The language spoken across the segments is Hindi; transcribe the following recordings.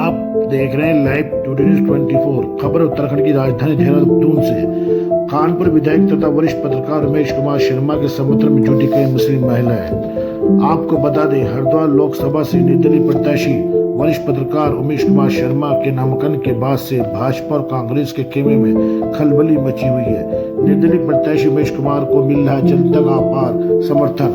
आप देख रहे हैं लाइव टुडे न्यूज 24। खबर उत्तराखंड की राजधानी देहरादून से। कानपुर विधायक तथा वरिष्ठ पत्रकार उमेश कुमार शर्मा के समर्थन में जुटी कई मुस्लिम महिलाएं। आपको बता दें, हरिद्वार लोकसभा से निर्दलीय प्रत्याशी वरिष्ठ पत्रकार उमेश कुमार शर्मा के नामांकन के बाद से भाजपा और कांग्रेस के खेमे में खलबली मची हुई है। निर्दलीय प्रत्याशी उमेश कुमार को मिल रहा जनता का अपार समर्थन।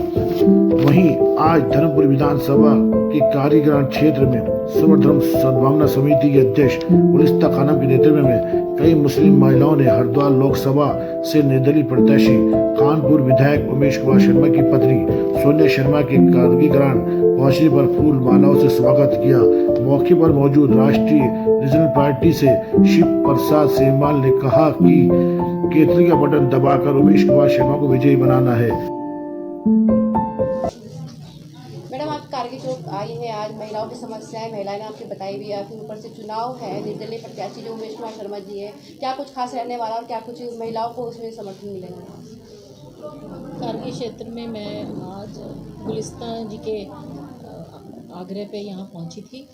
वहीं आज धर्मपुर विधानसभा के कारीगरान क्षेत्र में सर्व धर्म सद्भावना समिति के अध्यक्ष उलिस्ता खानम के नेतृत्व में कई मुस्लिम महिलाओं ने हरिद्वार लोकसभा से निर्दलीय प्रत्याशी कानपुर विधायक उमेश कुमार शर्मा की पत्नी सोनिया शर्मा के कारीगरान पहुंचने पर फूल मालाओं से स्वागत किया। मौके पर मौजूद राष्ट्रीय रीजनल पार्टी से शिव प्रसाद सेमवाल ने कहा कि केतली का बटन दबाकर उमेश कुमार शर्मा को विजयी बनाना है। मैडम, आप कारगिल चौक आई है, आज महिलाओं की समस्याएं महिलाएं ने आपको बताई भी है, फिर ऊपर से चुनाव है, निर्दलीय प्रत्याशी जो उमेश कुमार शर्मा जी है, क्या कुछ खास रहने वाला और क्या कुछ महिलाओं को उसमें समर्थन मिलेगा? कारगिल क्षेत्र में मैं आज गुलिस्ता जी के आग्रह पे यहाँ पहुँची थी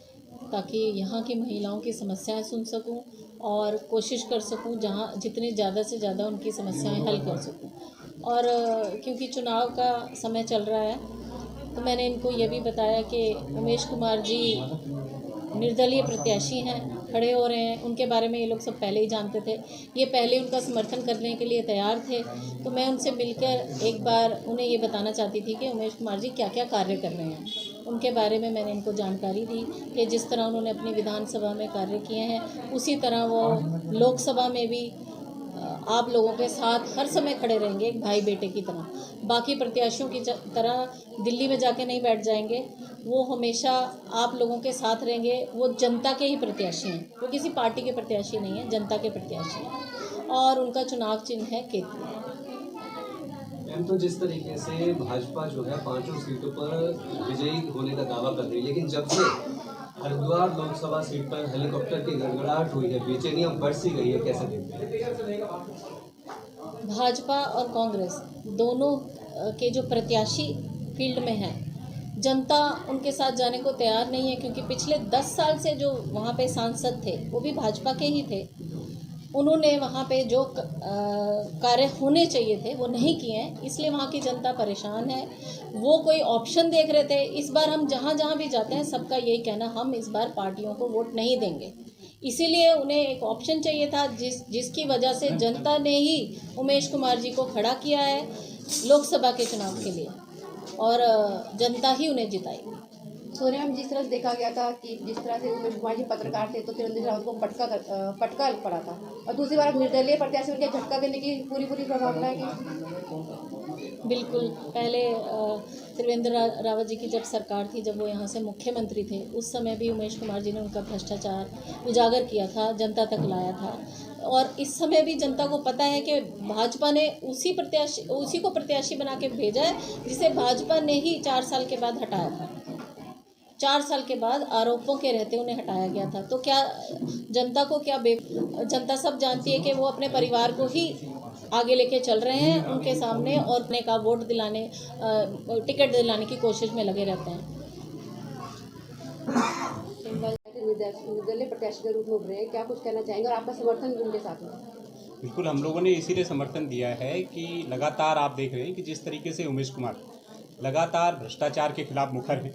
ताकि यहाँ की महिलाओं की समस्याएं सुन सकूं और कोशिश कर सकूं जहाँ जितने ज़्यादा से ज़्यादा उनकी समस्याएं हल कर सकूं। और क्योंकि चुनाव का समय चल रहा है तो मैंने इनको ये भी बताया कि उमेश कुमार जी निर्दलीय प्रत्याशी हैं, खड़े हो रहे हैं, उनके बारे में ये लोग सब पहले ही जानते थे, ये पहले उनका समर्थन करने के लिए तैयार थे। तो मैं उनसे मिलकर एक बार उन्हें ये बताना चाहती थी कि उमेश कुमार जी क्या क्या कार्य कर रहे हैं। उनके बारे में मैंने इनको जानकारी दी कि जिस तरह उन्होंने अपनी विधानसभा में कार्य किए हैं उसी तरह वो लोकसभा में भी आप लोगों के साथ हर समय खड़े रहेंगे, एक भाई बेटे की तरह। बाकी प्रत्याशियों की तरह दिल्ली में जाके नहीं बैठ जाएंगे, वो हमेशा आप लोगों के साथ रहेंगे। वो जनता के ही प्रत्याशी हैं, वो किसी पार्टी के प्रत्याशी नहीं हैं, जनता के प्रत्याशी हैं। और उनका चुनाव चिन्ह है केतली। तो जिस तरीके से भाजपा जो है 5 सीटों पर विजयी होने का दावा कर रही है, लेकिन जब से हरिद्वार लोकसभा सीट पर हेलीकॉप्टर की गड़गड़ाहट हुई है, बेचैनियां बढ़ सी गई है, कैसे देखते हैं? भाजपा और कांग्रेस दोनों के जो प्रत्याशी फील्ड में हैं, जनता उनके साथ जाने को तैयार नहीं है, क्योंकि पिछले 10 साल से जो वहाँ पे सांसद थे वो भी भाजपा के ही थे। उन्होंने वहाँ पे जो कार्य होने चाहिए थे वो नहीं किए हैं, इसलिए वहाँ की जनता परेशान है। वो कोई ऑप्शन देख रहे थे। इस बार हम जहाँ जहाँ भी जाते हैं सबका यही कहना, हम इस बार पार्टियों को वोट नहीं देंगे। इसीलिए उन्हें एक ऑप्शन चाहिए था जिसकी वजह से जनता ने ही उमेश कुमार जी को खड़ा किया है लोकसभा के चुनाव के लिए, और जनता ही उन्हें जिताई। सोनिया में जिस तरह से देखा गया था कि जिस तरह से उमेश कुमार जी पत्रकार थे तो तिरंदाजी रावत को पटका पड़ा था, और दूसरी बार निर्दलीय प्रत्याशी को झटका देने की पूरी संभावना है कि बिल्कुल। पहले त्रिवेंद्र रावत जी की जब सरकार थी, जब वो यहाँ से मुख्यमंत्री थे, उस समय भी उमेश कुमार जी ने उनका भ्रष्टाचार उजागर किया था, जनता तक लाया था। और इस समय भी जनता को पता है कि भाजपा ने उसी को प्रत्याशी बना के भेजा है जिसे भाजपा ने ही 4 साल के बाद हटाया था। 4 साल के बाद आरोपों के रहते उन्हें हटाया गया था। तो क्या जनता को जनता सब जानती है कि वो अपने परिवार को ही आगे लेके चल रहे हैं उनके सामने, और अपने का वोट दिलाने, टिकट दिलाने की कोशिश में लगे रहते हैं। निर्दलीय प्रत्याशी के रूप में उभरे, क्या कुछ कहना चाहेंगे और आपका समर्थन भी उनके साथ में? बिल्कुल, हम लोगों ने इसीलिए समर्थन दिया है कि लगातार आप देख रहे हैं कि जिस तरीके से उमेश कुमार लगातार भ्रष्टाचार के खिलाफ मुखर है,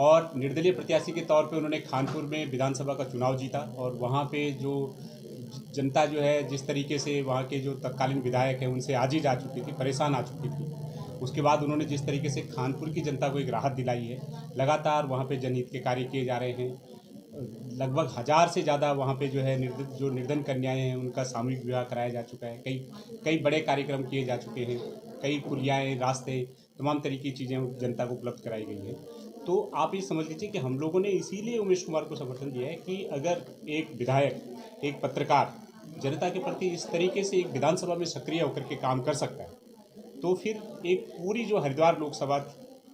और निर्दलीय प्रत्याशी के तौर पे उन्होंने कानपुर में विधानसभा का चुनाव जीता, और वहाँ पे जो जनता जो है जिस तरीके से वहाँ के जो तत्कालीन विधायक हैं उनसे आजी जा चुकी थी, परेशान आ चुकी थी। उसके बाद उन्होंने जिस तरीके से कानपुर की जनता को एक राहत दिलाई है, लगातार वहाँ पे जनहित के कार्य किए जा रहे हैं। लगभग 1000 से ज़्यादा वहाँ पे जो है जो निर्धन कन्याएँ हैं उनका सामूहिक विवाह कराया जा चुका है। कई बड़े कार्यक्रम किए जा चुके हैं, कई पुलियाएँ, रास्ते, तमाम तरीके की चीज़ें जनता को उपलब्ध कराई गई है। तो आप ये समझ लीजिए कि हम लोगों ने इसीलिए उमेश कुमार को समर्थन दिया है कि अगर एक विधायक, एक पत्रकार जनता के प्रति इस तरीके से एक विधानसभा में सक्रिय होकर के काम कर सकता है, तो फिर एक पूरी जो हरिद्वार लोकसभा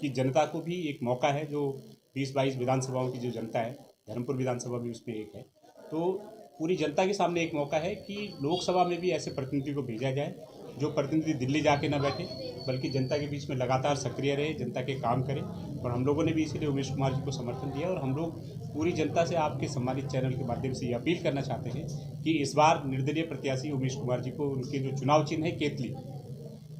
की जनता को भी एक मौका है, जो 20-22 विधानसभाओं की जो जनता है, धर्मपुर विधानसभा भी उसमें एक है, तो पूरी जनता के सामने एक मौका है कि लोकसभा में भी ऐसे प्रतिनिधि को भेजा जाए जो प्रतिनिधि दिल्ली जाके ना बैठे, बल्कि जनता के बीच में लगातार सक्रिय रहे, जनता के काम करे। और हम लोगों ने भी इसीलिए उमेश कुमार जी को समर्थन दिया। और हम लोग पूरी जनता से आपके सम्मानित चैनल के माध्यम से ये अपील करना चाहते हैं कि इस बार निर्दलीय प्रत्याशी उमेश कुमार जी को उनके जो चुनाव चिन्ह है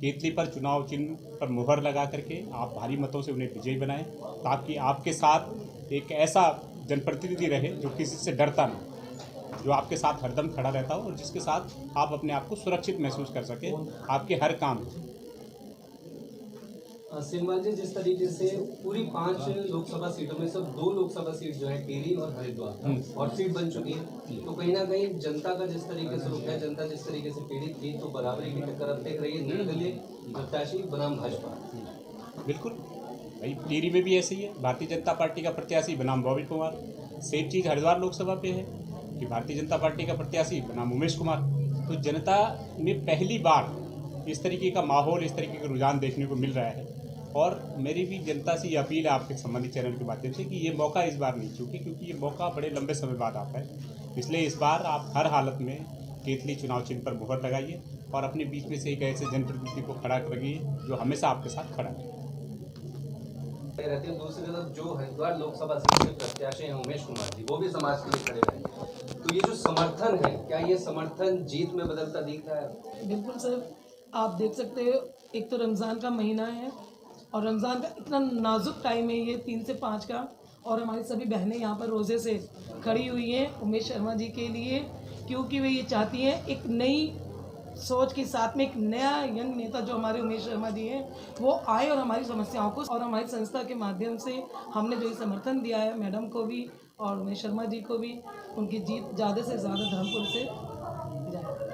केतली पर चुनाव चिन्ह पर मुहर लगा करके आप भारी मतों से उन्हें विजयी बनाएं, ताकि आपके साथ एक ऐसा जनप्रतिनिधि रहे जो किसी से डरता नहीं, जो आपके साथ हरदम खड़ा रहता हो और जिसके साथ आप अपने आप को सुरक्षित महसूस कर सके आपके हर काम। सिमवाल जी, जिस तरीके से पूरी 5 लोकसभा सीटों में सब 2 लोकसभा सीट जो है टिहरी और हरिद्वार और सीट बन चुकी है, तो कहीं ना कहीं जनता का जिस तरीके से रुख है, जनता जिस तरीके से पीड़ित थी, तो बराबरी की टक्कर अब देख रही है निर्दलीय प्रत्याशी बनाम भाजपा। बिल्कुल भाई, टिहरी में भी ऐसे ही है, भारतीय जनता पार्टी का प्रत्याशी बनाम बॉबी कुमार। सेम चीज़ हरिद्वार लोकसभा पे है कि भारतीय जनता पार्टी का प्रत्याशी बनाम उमेश कुमार। तो जनता में पहली बार इस तरीके का माहौल, इस तरीके का रुझान देखने को मिल रहा है। और मेरी भी जनता से ये अपील है आपके संबंधित चैनल के माध्यम से कि ये मौका इस बार नहीं चूके, क्योंकि ये मौका बड़े लंबे समय बाद आता है। इसलिए इस बार आप हर हालत में केतली चुनाव चिन्ह पर मुहर लगाइए और अपने बीच में से एक ऐसे जनप्रतिनिधि को खड़ा करिए जो हमेशा आपके साथ खड़ा है। रहती है। दूसरी तरफ जो हरिद्वार लोकसभा सीट के प्रत्याशी हैं उमेश कुमार जी, वो भी समाज के लिए खड़े रहे, तो ये जो समर्थन है, क्या ये समर्थन जीत में बदलता दिख रहा है? बिल्कुल सर, आप देख सकते हो, एक तो रमज़ान का महीना है और रमज़ान का इतना नाजुक टाइम है ये 3 से 5 का, और हमारी सभी बहनें यहाँ पर रोज़े से खड़ी हुई हैं उमेश शर्मा जी के लिए, क्योंकि वे ये चाहती हैं एक नई सोच के साथ में एक नया यंग नेता जो हमारे उमेश शर्मा जी हैं वो आए और हमारी समस्याओं को, और हमारी संस्था के माध्यम से हमने जो ये समर्थन दिया है मैडम को भी और उमेश शर्मा जी को भी, उनकी जीत ज़्यादा से ज़्यादा धर्मपुर से जाए।